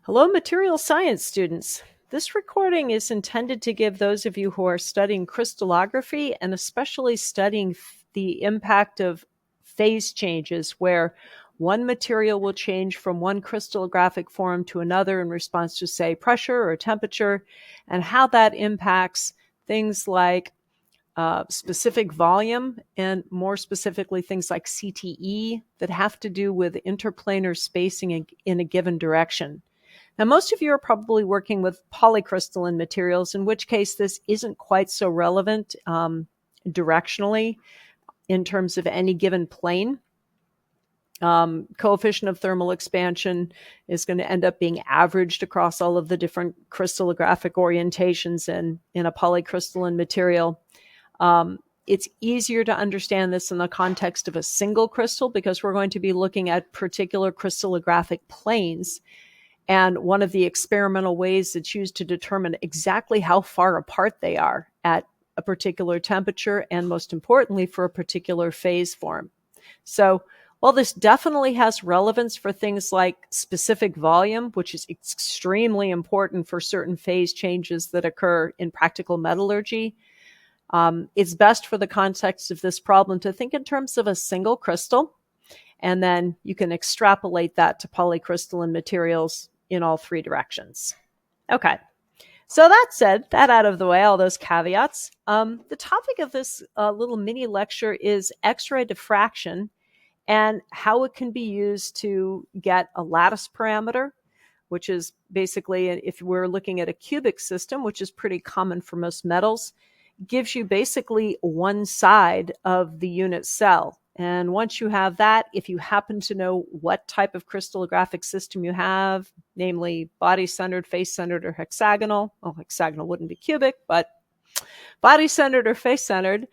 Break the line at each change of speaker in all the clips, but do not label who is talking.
Hello, material science students. This recording is intended to give those of you who are studying crystallography and especially studying the impact of phase changes where one material will change from one crystallographic form to another in response to, say, pressure or temperature, and how that impacts things like specific volume and more specifically things like CTE that have to do with interplanar spacing in a given direction. Now, most of you are probably working with polycrystalline materials, in which case this isn't quite so relevant directionally in terms of any given plane. Coefficient of thermal expansion is going to end up being averaged across all of the different crystallographic orientations in a polycrystalline material. It's easier to understand this in the context of a single crystal because we're going to be looking at particular crystallographic planes. And one of the experimental ways that's used to determine exactly how far apart they are at a particular temperature and, most importantly, for a particular phase form. So while this definitely has relevance for things like specific volume, which is extremely important for certain phase changes that occur in practical metallurgy, it's best for the context of this problem to think in terms of a single crystal, and then you can extrapolate that to polycrystalline materials in all three directions. Okay, so that said, that out of the way, all those caveats, the topic of this little mini lecture is X-ray diffraction and how it can be used to get a lattice parameter, which is basically, if we're looking at a cubic system, which is pretty common for most metals, gives you basically one side of the unit cell. And once you have that, if you happen to know what type of crystallographic system you have, namely body-centered, face-centered, or hexagonal, well, hexagonal wouldn't be cubic, but body-centered or face-centered,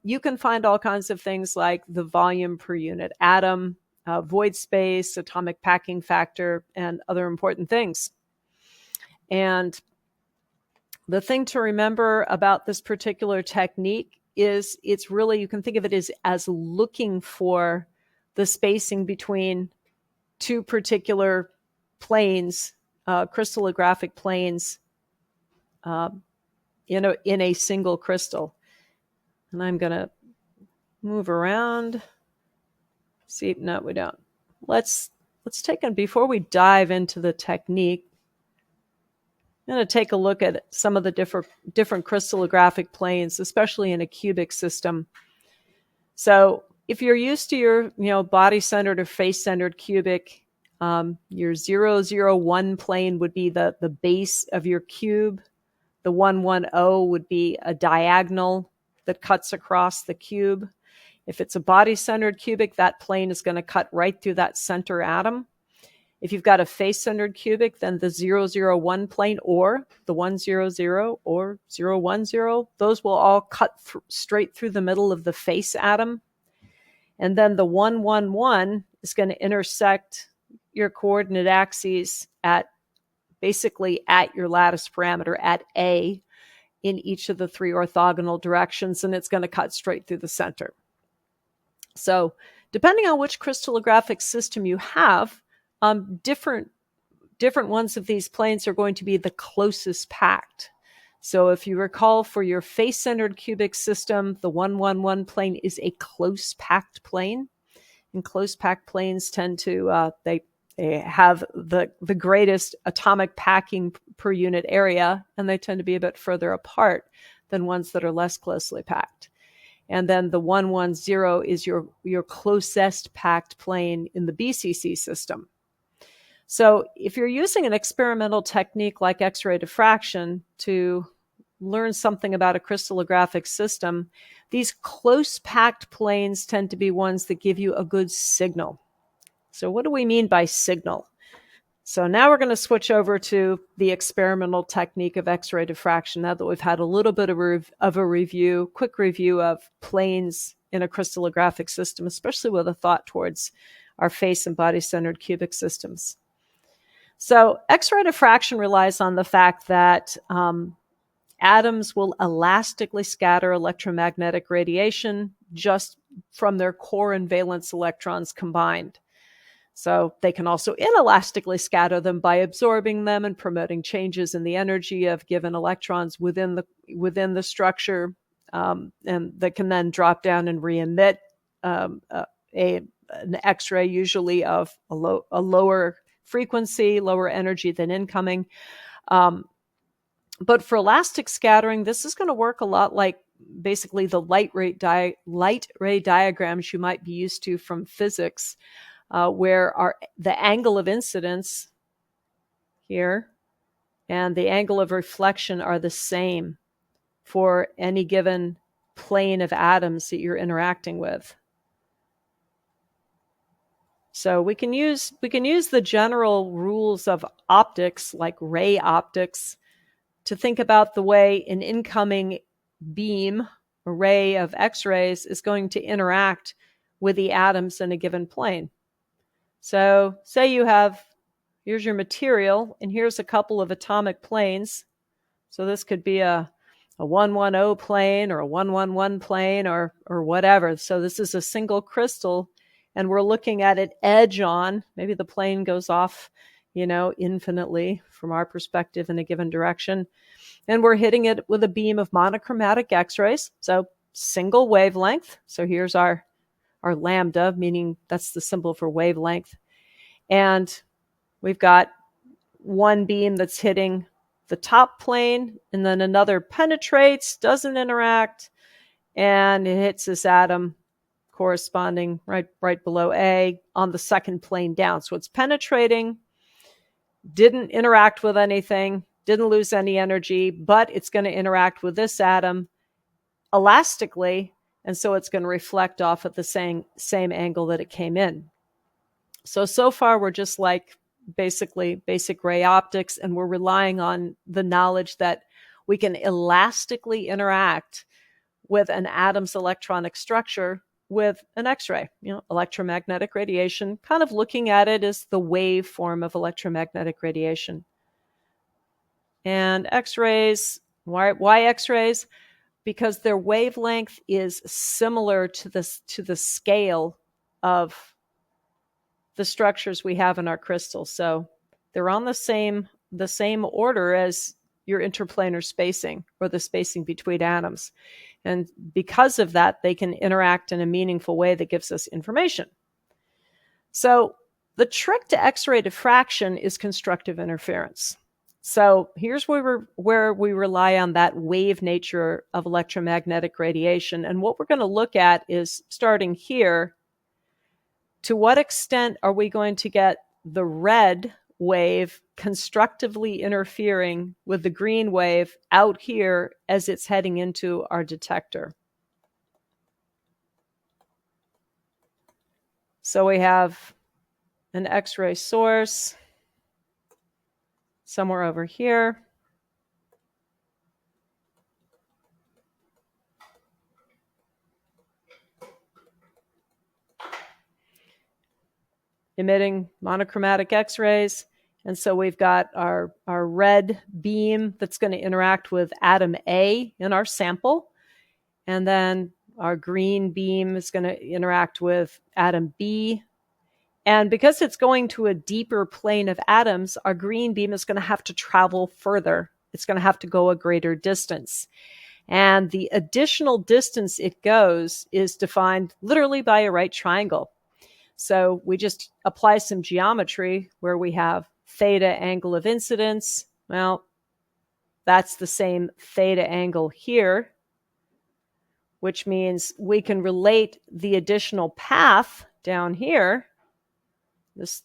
you can find all kinds of things like the volume per unit atom, void space, atomic packing factor, and other important things. And the thing to remember about this particular technique is it's really, you can think of it as looking for the spacing between two particular planes, crystallographic planes, in a single crystal. And I'm going to move around. See, no, we don't. Let's take it before we dive into the technique. I'm going to take a look at some of the different crystallographic planes, especially in a cubic system. So if you're used to your body-centered or face-centered cubic, your 0, 0, 1 plane would be the base of your cube. The 1, 1, 0 would be a diagonal that cuts across the cube. If it's a body-centered cubic, that plane is going to cut right through that center atom. If you've got a face-centered cubic, then the 0, 0, 1 plane or the 1, 0, 0 or 0, 1, 0, those will all cut straight through the middle of the face atom. And then the 1, 1, 1 is going to intersect your coordinate axes basically at your lattice parameter at A in each of the three orthogonal directions, and it's going to cut straight through the center. So depending on which crystallographic system you have, different ones of these planes are going to be the closest packed. So if you recall, for your face-centered cubic system, the 1, 1, 1 plane is a close packed plane. And close packed planes tend to, they have the greatest atomic packing per unit area, and they tend to be a bit further apart than ones that are less closely packed. And then the 1, 1, 0 is your closest packed plane in the BCC system. So if you're using an experimental technique like X-ray diffraction to learn something about a crystallographic system, these close packed planes tend to be ones that give you a good signal. So what do we mean by signal? So now we're going to switch over to the experimental technique of X-ray diffraction now that we've had a little bit of a quick review of planes in a crystallographic system, especially with a thought towards our face and body-centered cubic systems. So X-ray diffraction relies on the fact that atoms will elastically scatter electromagnetic radiation just from their core and valence electrons combined. So they can also inelastically scatter them by absorbing them and promoting changes in the energy of given electrons within the structure, and that can then drop down and re-emit an X-ray, usually of a lower frequency, lower energy than incoming. But for elastic scattering, this is going to work a lot like basically the light ray diagrams you might be used to from physics, where the angle of incidence here and the angle of reflection are the same for any given plane of atoms that you're interacting with. So we can use the general rules of optics, like ray optics, to think about the way an incoming beam, a ray of X-rays, is going to interact with the atoms in a given plane. So say here's your material, and here's a couple of atomic planes. So this could be a 110 plane or a 111 plane or whatever. So this is a single crystal, and we're looking at it edge on. Maybe the plane goes off, infinitely from our perspective in a given direction. And we're hitting it with a beam of monochromatic X-rays. So single wavelength. So here's our lambda, meaning that's the symbol for wavelength. And we've got one beam that's hitting the top plane, and then another penetrates, doesn't interact, and it hits this atom corresponding right below A on the second plane down. So it's penetrating, didn't interact with anything, didn't lose any energy, but it's going to interact with this atom elastically, and so it's going to reflect off at the same angle that it came in. So far we're just like basically basic ray optics, and we're relying on the knowledge that we can elastically interact with an atom's electronic structure with an X-ray, electromagnetic radiation, kind of looking at it as the wave form of electromagnetic radiation. And X-rays, why X-rays? Because their wavelength is similar to the scale of the structures we have in our crystals. So they're on the same order as your interplanar spacing, or the spacing between atoms. And because of that, they can interact in a meaningful way that gives us information. So the trick to X-ray diffraction is constructive interference. So here's where we rely on that wave nature of electromagnetic radiation. And what we're going to look at is, starting here, to what extent are we going to get the red wave constructively interfering with the green wave out here as it's heading into our detector? So we have an X-ray source somewhere over here. Emitting monochromatic X-rays. And so we've got our red beam that's going to interact with atom A in our sample. And then our green beam is going to interact with atom B. And because it's going to a deeper plane of atoms, our green beam is going to have to travel further. It's going to have to go a greater distance. And the additional distance it goes is defined literally by a right triangle. So we just apply some geometry where we have theta angle of incidence. Well, that's the same theta angle here, which means we can relate the additional path down here, this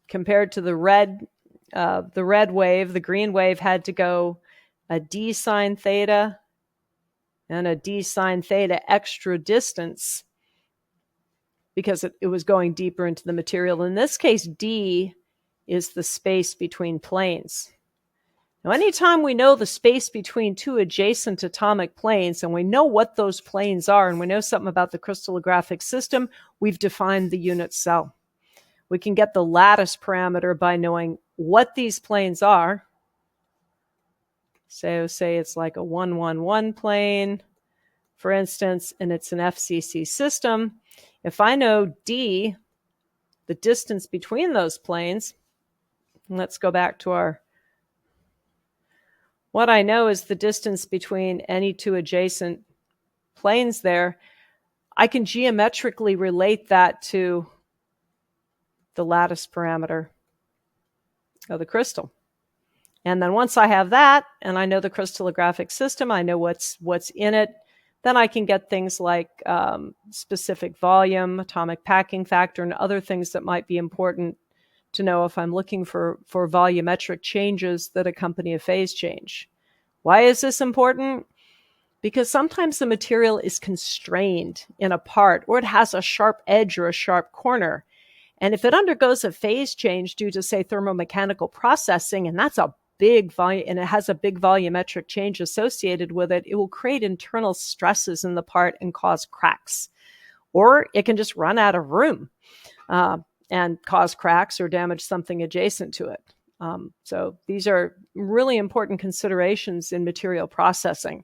compared to the red wave. The green wave had to go a d sine theta and a d sine theta extra distance because it was going deeper into the material. In this case, d is the space between planes. Now, anytime we know the space between two adjacent atomic planes, and we know what those planes are, and we know something about the crystallographic system, we've defined the unit cell. We can get the lattice parameter by knowing what these planes are. So say it's like a 111 plane, for instance, and it's an FCC system. If I know D, the distance between those planes. Let's go back to what I know is the distance between any two adjacent planes there. I can geometrically relate that to the lattice parameter of the crystal. And then once I have that, and I know the crystallographic system, I know what's in it, then I can get things like specific volume, atomic packing factor, and other things that might be important to know if I'm looking for volumetric changes that accompany a phase change. Why is this important? Because sometimes the material is constrained in a part, or it has a sharp edge or a sharp corner. And if it undergoes a phase change due to, say, thermomechanical processing, and that's a big volume, and it has a big volumetric change associated with it, it will create internal stresses in the part and cause cracks. Or it can just run out of room and cause cracks or damage something adjacent to it. So these are really important considerations in material processing.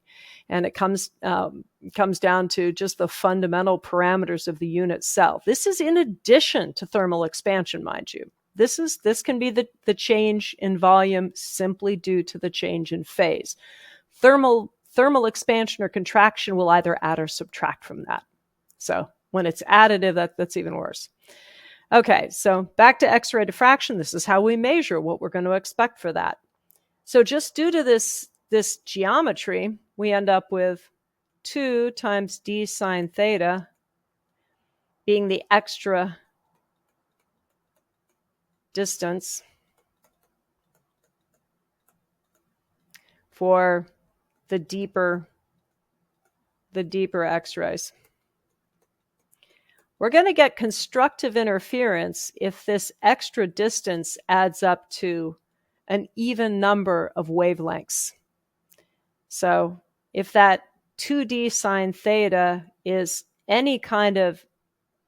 And it comes down to just the fundamental parameters of the unit cell. This is in addition to thermal expansion, mind you. This can be the change in volume simply due to the change in phase. Thermal expansion or contraction will either add or subtract from that. So when it's additive, that's even worse. Okay, so back to X-ray diffraction. This is how we measure what we're going to expect for that. So just due to this geometry, we end up with 2 times d sine theta being the extra distance for the deeper X-rays. We're going to get constructive interference if this extra distance adds up to an even number of wavelengths. So if that 2d sine theta is any kind of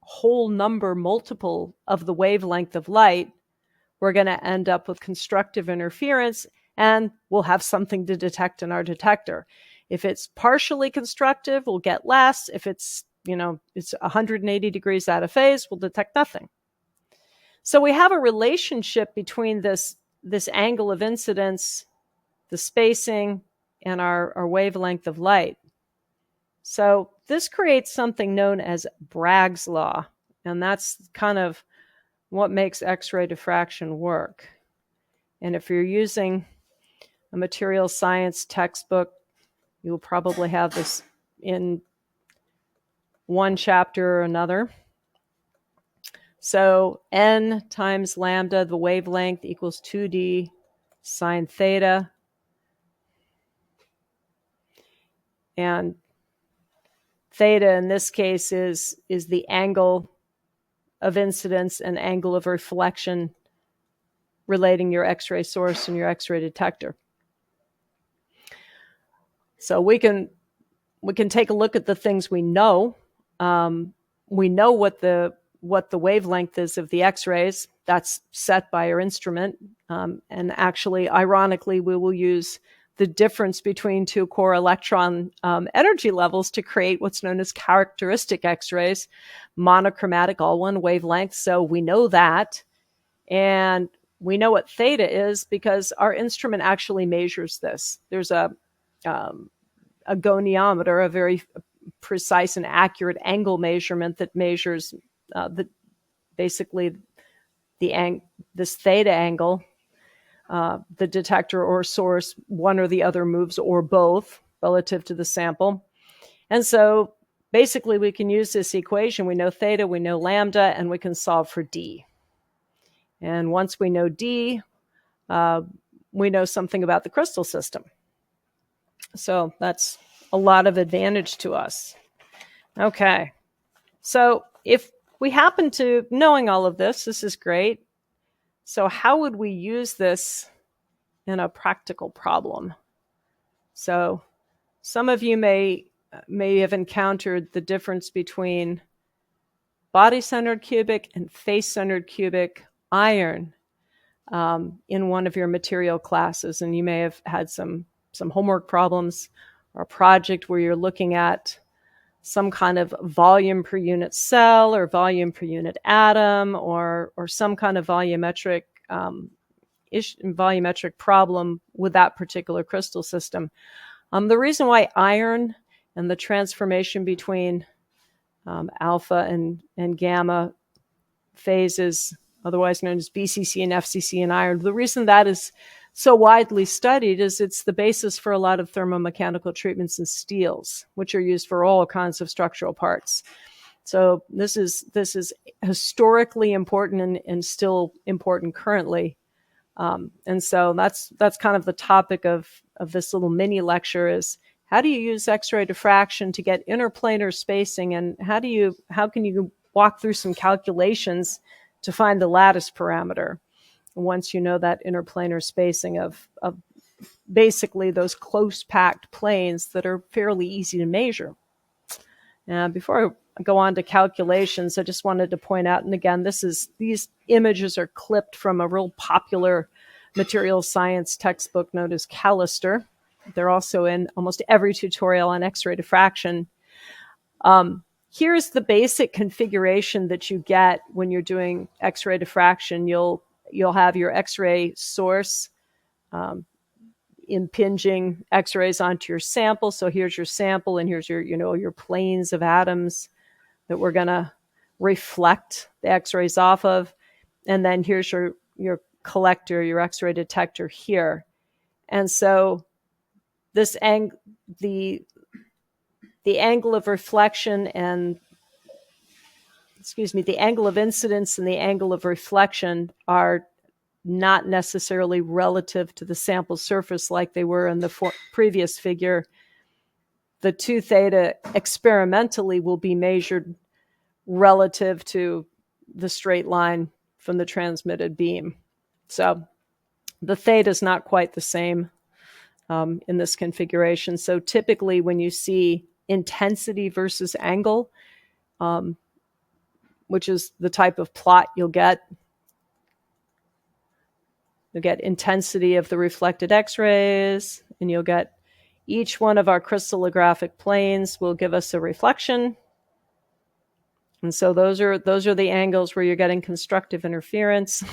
whole number multiple of the wavelength of light, we're going to end up with constructive interference, and we'll have something to detect in our detector. If it's partially constructive, we'll get less. If it's 180 degrees out of phase, we'll detect nothing. So we have a relationship between this angle of incidence, the spacing, and our wavelength of light. So this creates something known as Bragg's law, and that's kind of what makes X-ray diffraction work. And if you're using a material science textbook, you'll probably have this in one chapter or another. So n times lambda, the wavelength, equals 2d sine theta. And theta in this case is the angle of incidence and angle of reflection relating your X-ray source and your X-ray detector. So we can take a look at the things we know. We know what the wavelength is of the X-rays. That's set by our instrument. And actually, ironically, we will use the difference between 2 core electron energy levels to create what's known as characteristic X-rays, monochromatic, all one wavelength. So we know that. And we know what theta is because our instrument actually measures this. There's a goniometer, a very precise and accurate angle measurement that measures this theta angle. The detector or source, one or the other moves or both relative to the sample. And so basically we can use this equation. We know theta, we know lambda, and we can solve for d. And once we know d, we know something about the crystal system. So that's a lot of advantage to us. Okay, so if we happen to knowing all of this is great. So how would we use this in a practical problem? So some of you may have encountered the difference between body-centered cubic and face-centered cubic iron in one of your material classes, and you may have had some homework problems or a project where you're looking at some kind of volume per unit cell or volume per unit atom, or some kind of volumetric volumetric problem with that particular crystal system. The reason why iron and the transformation between alpha and gamma phases, otherwise known as BCC and FCC in iron, the reason that is so widely studied is it's the basis for a lot of thermomechanical treatments in steels, which are used for all kinds of structural parts. So this is historically important and still important currently. And so that's kind of the topic of this little mini lecture is how do you use X-ray diffraction to get interplanar spacing, and how can you walk through some calculations to find the lattice parameter once you know that interplanar spacing of basically those close packed planes that are fairly easy to measure. Before I go on to calculations, I just wanted to point out, and again, these images are clipped from a real popular material science textbook known as Callister. They're also in almost every tutorial on X-ray diffraction. Here's the basic configuration that you get when you're doing X-ray diffraction. You'll have your X-ray source impinging X-rays onto your sample. So here's your sample, and here's your planes of atoms that we're going to reflect the X-rays off of. And then here's your collector, your X-ray detector here. And so this the angle of reflection and the angle of incidence and the angle of reflection are not necessarily relative to the sample surface like they were in the previous figure. The 2 theta experimentally will be measured relative to the straight line from the transmitted beam. So the theta is not quite the same in this configuration. So typically when you see intensity versus angle, which is the type of plot you'll get intensity of the reflected X-rays, and you'll get each one of our crystallographic planes will give us a reflection. And so those are the angles where you're getting constructive interference.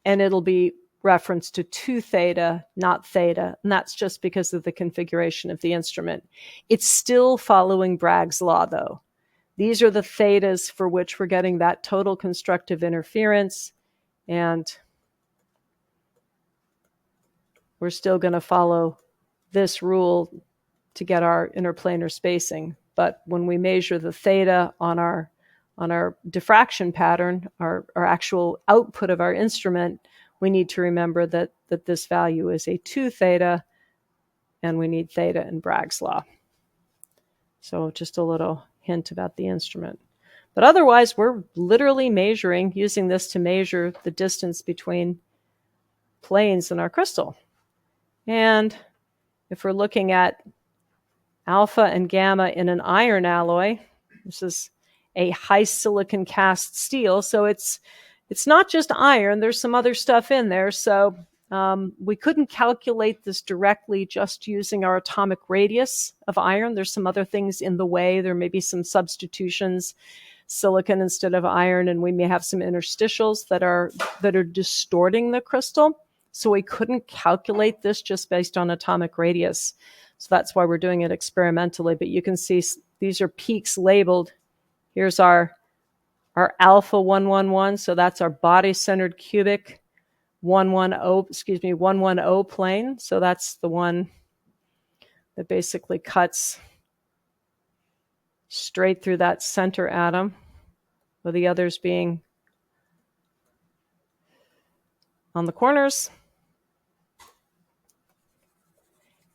And it'll be referenced to 2 theta, not theta. And that's just because of the configuration of the instrument. It's still following Bragg's law, though. These are the thetas for which we're getting that total constructive interference. And we're still going to follow this rule to get our interplanar spacing. But when we measure the theta on our diffraction pattern, our actual output of our instrument, we need to remember that this value is a 2 theta, and we need theta in Bragg's law. So just a little hint about the instrument. But otherwise, we're literally using this to measure the distance between planes in our crystal. And if we're looking at alpha and gamma in an iron alloy, this is a high silicon cast steel, so it's not just iron, there's some other stuff in there. So we couldn't calculate this directly just using our atomic radius of iron. There's some other things in the way. There may be some substitutions, silicon instead of iron, and we may have some interstitials that are distorting the crystal. So we couldn't calculate this just based on atomic radius. So that's why we're doing it experimentally. But you can see these are peaks labeled. Here's our alpha 111. So that's our body-centered cubic 110 plane. So that's the one that basically cuts straight through that center atom, with the others being on the corners.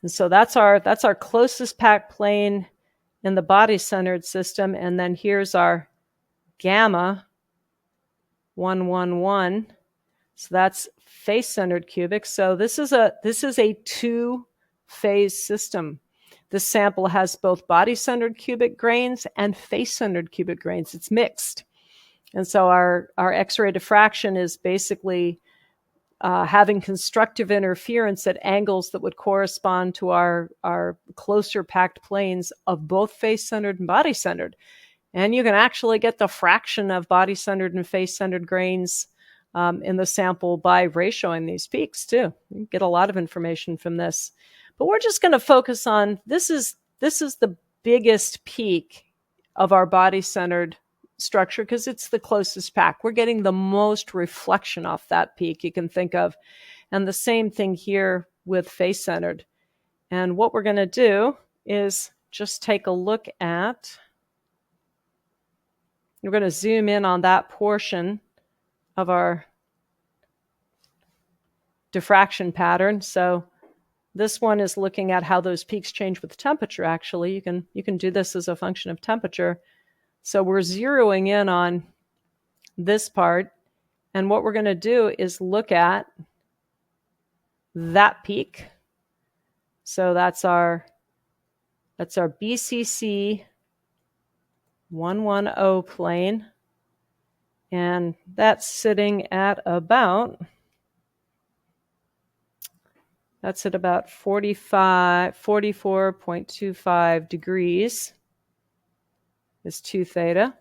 And so that's our closest packed plane in the body-centered system. And then here's our gamma 111. So that's face-centered cubic. So this is a 2-phase system. This sample has both body-centered cubic grains and face-centered cubic grains. It's mixed. And so our X-ray diffraction is basically having constructive interference at angles that would correspond to our closer packed planes of both face-centered and body-centered. And you can actually get the fraction of body-centered and face-centered grains in the sample by ratioing these peaks too. You get a lot of information from this. But we're just going to focus on, this is the biggest peak of our body-centered structure because it's the closest pack. We're getting the most reflection off that peak you can think of. And the same thing here with face-centered. And what we're going to do is just take a look at, we're going to zoom in on that portion of our diffraction pattern. So this one is looking at how those peaks change with temperature, actually. You can do this as a function of temperature. So we're zeroing in on this part. And what we're going to do is look at that peak. So that's our bcc-to-fcc plane. And that's sitting at about 44.25 degrees is 2 theta.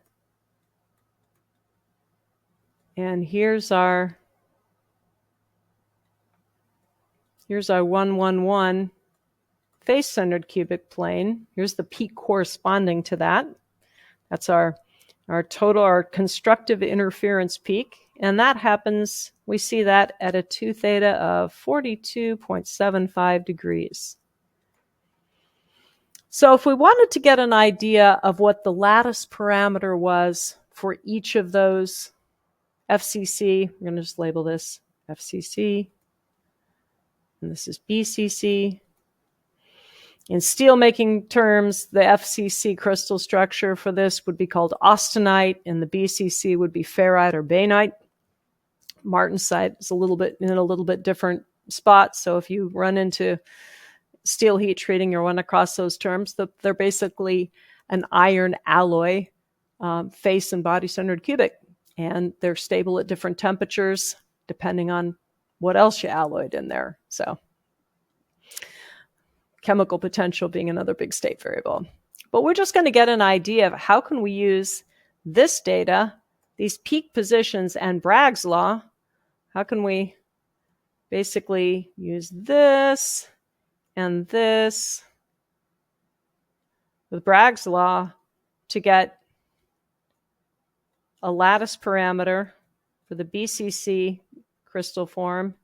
And here's our 111 face-centered cubic plane. Here's the peak corresponding to that. That's our constructive interference peak. And that happens, we see that at a 2 theta of 42.75 degrees. So if we wanted to get an idea of what the lattice parameter was for each of those FCC, we're going to just label this FCC, and this is BCC. In steelmaking terms, the FCC crystal structure for this would be called austenite, and the BCC would be ferrite or bainite. Martensite is in a little bit different spot. So if you run into steel heat treating, you run across those terms. They're basically an iron alloy, face and body centered cubic, and they're stable at different temperatures depending on what else you alloyed in there. So chemical potential being another big state variable. But we're just going to get an idea of how can we use this data, these peak positions and Bragg's law. How can we basically use this and this with Bragg's law to get a lattice parameter for the BCC crystal form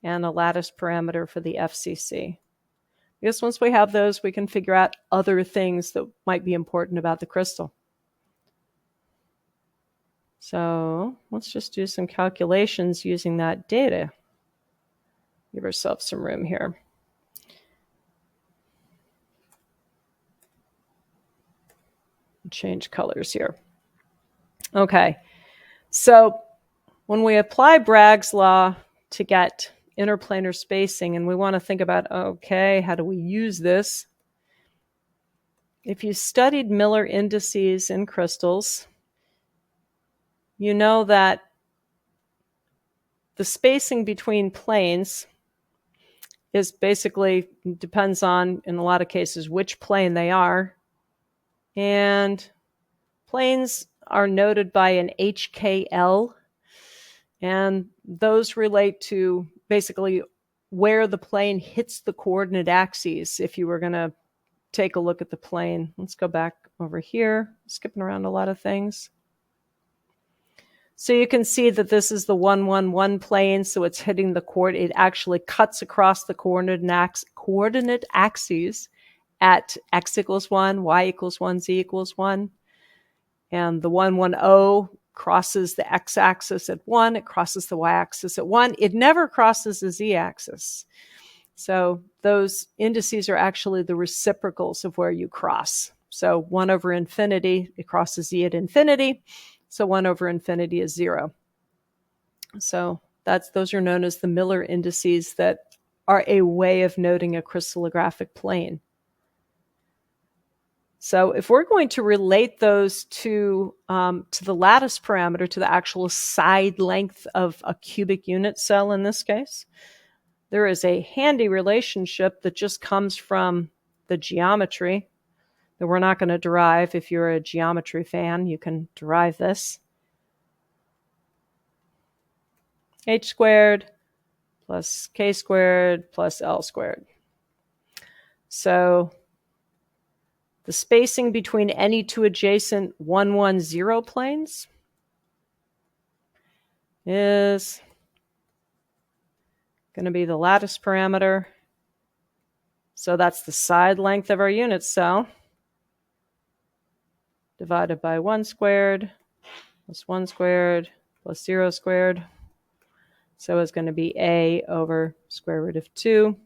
and a lattice parameter for the FCC. Because once we have those, we can figure out other things that might be important about the crystal. So let's just do some calculations using that data. Give ourselves some room here. Change colors here. Okay, so when we apply Bragg's law to get interplanar spacing, and we want to think about, okay, how do we use this? If you studied Miller indices in crystals, you know that the spacing between planes is basically, depends on, in a lot of cases, which plane they are. And planes are noted by an HKL, and those relate to basically where the plane hits the coordinate axes. If you were going to take a look at the plane, let's go back over here, skipping around a lot of things. So you can see that this is the 111 plane, so it's hitting the it actually cuts across the coordinate axes at x equals 1, y equals 1, z equals 1. And the 110 crosses the x-axis at 1. It crosses the y-axis at 1. It never crosses the z-axis. So those indices are actually the reciprocals of where you cross. So 1 over infinity, it crosses z at infinity. So 1 over infinity is 0. So those are known as the Miller indices that are a way of noting a crystallographic plane. So if we're going to relate those to the lattice parameter, to the actual side length of a cubic unit cell in this case, there is a handy relationship that just comes from the geometry that we're not going to derive. If you're a geometry fan, you can derive this. H squared plus k squared plus L squared. So the spacing between any two adjacent 1, 1, 0 planes is going to be the lattice parameter. So that's the side length of our unit cell divided by 1 squared plus 1 squared plus 0 squared. So it's going to be a over square root of 2.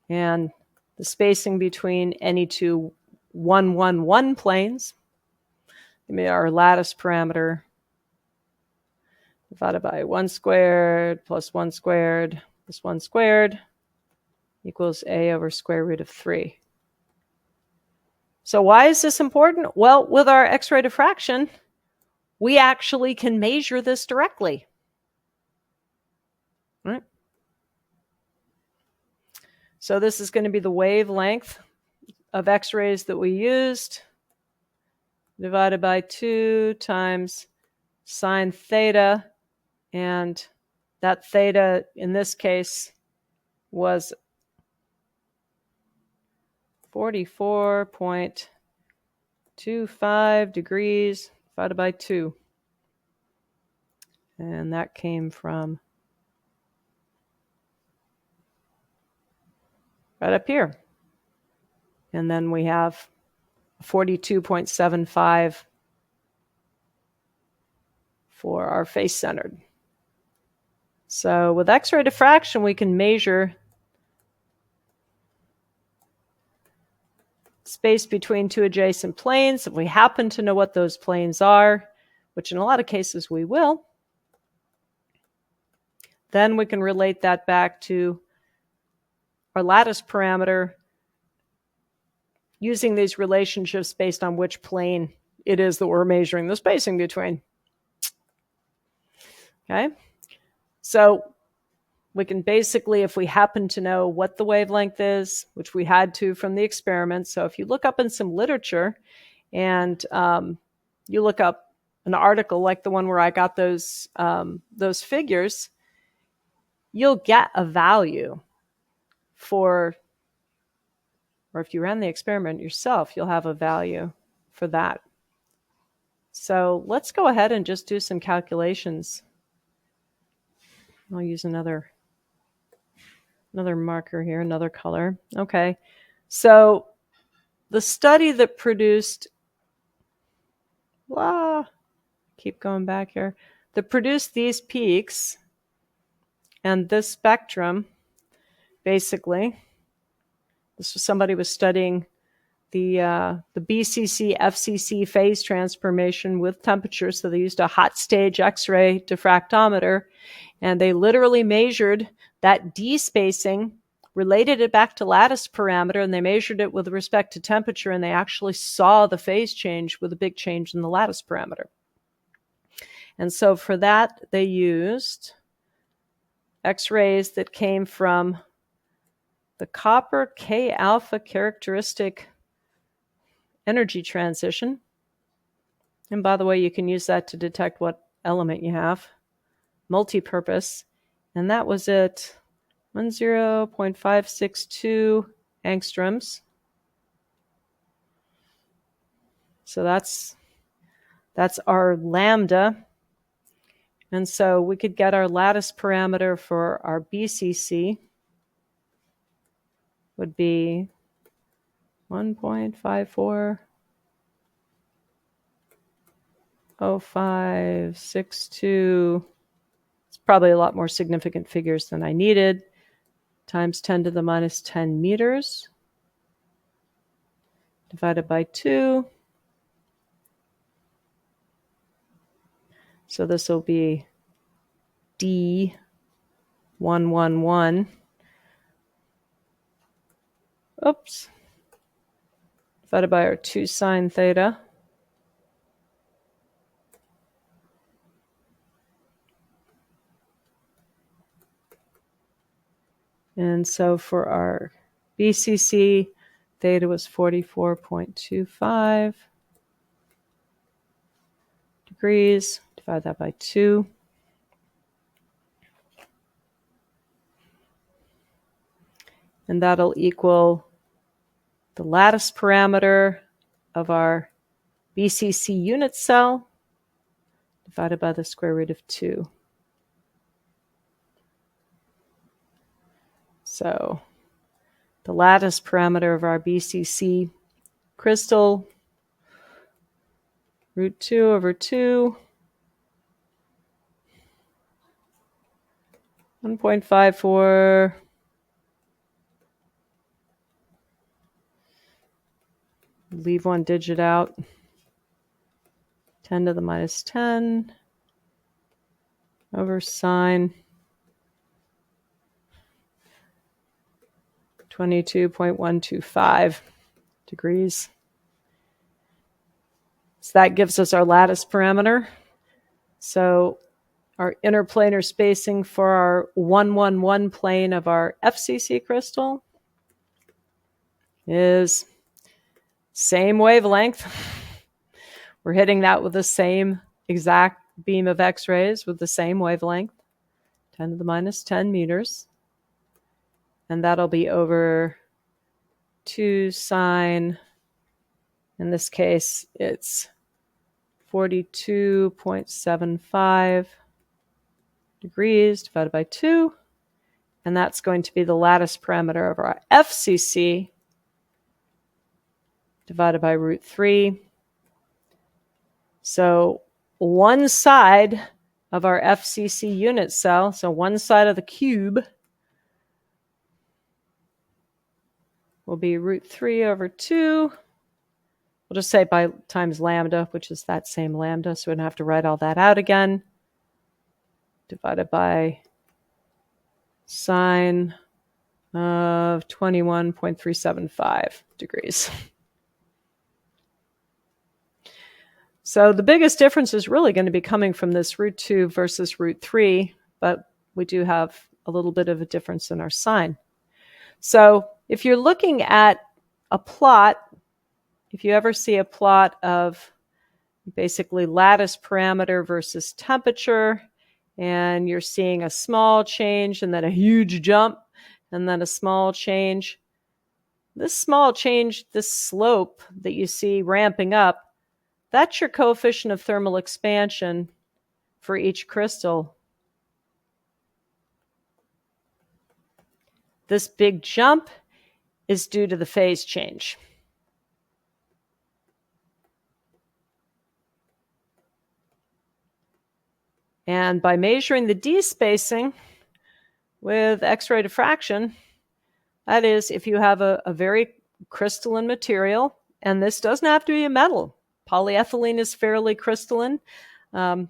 And the spacing between any two 1, 1, 1 planes, our lattice parameter divided by 1 squared plus 1 squared plus 1 squared equals a over square root of 3. So why is this important? Well, with our X-ray diffraction, we actually can measure this directly. Right? So this is going to be the wavelength of X-rays that we used divided by 2 times sine theta, and that theta in this case was 44.25 degrees divided by 2. And that came from right up here. And then we have 42.75 for our face-centered. So with X-ray diffraction, we can measure space between two adjacent planes. If we happen to know what those planes are, which in a lot of cases we will, then we can relate that back to our lattice parameter using these relationships based on which plane it is that we're measuring the spacing between. Okay, so we can basically, if we happen to know what the wavelength is, which we had to from the experiment. So if you look up in some literature and you look up an article like the one where I got those figures, you'll get a value for, or if you ran the experiment yourself, you'll have a value for that. So let's go ahead and just do some calculations. I'll use another marker here, another color. Okay, so the study that produced, keep going back here, that produced these peaks and this spectrum, basically, this was somebody was studying the bcc-to-fcc phase transformation with temperature. So they used a hot stage X-ray diffractometer, and they literally measured that D spacing, related it back to lattice parameter, and they measured it with respect to temperature, and they actually saw the phase change with a big change in the lattice parameter. And so for that, they used X-rays that came from the copper K alpha characteristic energy transition. And by the way, you can use that to detect what element you have, multi-purpose. And that was at 10.562 angstroms. So that's our lambda. And so we could get our lattice parameter for our BCC would be 1.540562. It's probably a lot more significant figures than I needed. Times 10 to the minus 10 meters divided by 2. So this will be D111. Oops. divided by our 2 sine theta. And so for our BCC, theta was 44.25 degrees. Divide that by 2. And that'll equal the lattice parameter of our BCC unit cell divided by the square root of 2. So the lattice parameter of our BCC crystal, root 2 over 2, 1.54, leave one digit out, 10 to the minus 10 over sine 22.125 degrees. So that gives us our lattice parameter. So our interplanar spacing for our 111 plane of our FCC crystal is same wavelength. We're hitting that with the same exact beam of X-rays with the same wavelength, 10 to the minus 10 meters. And that'll be over 2 sine, in this case, it's 42.75 degrees divided by 2. And that's going to be the lattice parameter of our FCC divided by root 3. So one side of our FCC unit cell, so one side of the cube, will be root 3 over 2. We'll just say by times lambda, which is that same lambda, so we don't have to write all that out again. Divided by sine of 21.375 degrees. So the biggest difference is really going to be coming from this root 2 versus root 3, but we do have a little bit of a difference in our sign. So if you're looking at a plot, if you ever see a plot of basically lattice parameter versus temperature, and you're seeing a small change and then a huge jump and then a small change, this small change, this slope that you see ramping up, that's your coefficient of thermal expansion for each crystal. This big jump is due to the phase change. And by measuring the d-spacing with X-ray diffraction, that is, if you have a very crystalline material, and this doesn't have to be a metal. Polyethylene is fairly crystalline. A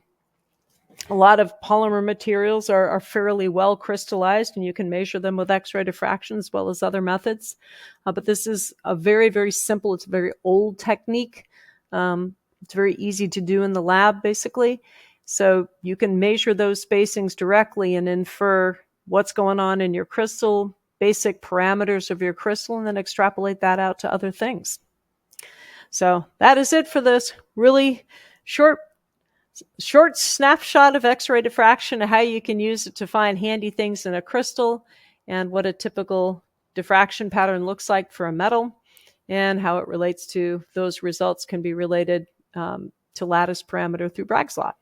lot of polymer materials are fairly well crystallized, and you can measure them with X-ray diffraction as well as other methods. But this is a very, very simple, it's a very old technique. It's very easy to do in the lab, basically. So you can measure those spacings directly and infer what's going on in your crystal, basic parameters of your crystal, and then extrapolate that out to other things. So that is it for this really short snapshot of X-ray diffraction and how you can use it to find handy things in a crystal and what a typical diffraction pattern looks like for a metal and how it relates to those results can be related to lattice parameter through Bragg's law.